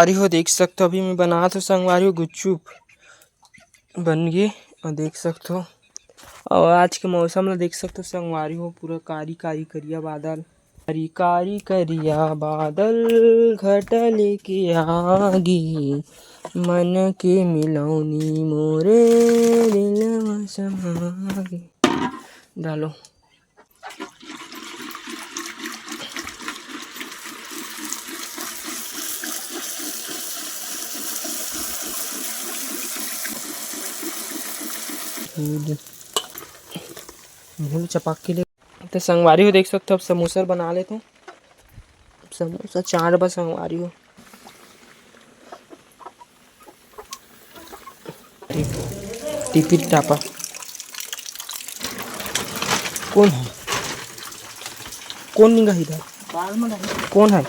अरे हो देख सकते हो अभी मैं बना तो संगवारी हो गुपचुप बन गए और देख सकते हो। और आज के मौसम ला देख सकते हो संगवारी हो पूरा कारी कारी करिया बादल कारी कारी करिया बादल घटा लेके आगी मन के मिलौनी मोरे दिलवा समागे। डालो भूल चपाक के लिए तो संगवारी हो देख सकते हो। अब समोसा बना लेते हैं। समोसा 4 बस संगवारी हो टिपी टापा कौन है कौन निगाह इधर कौन है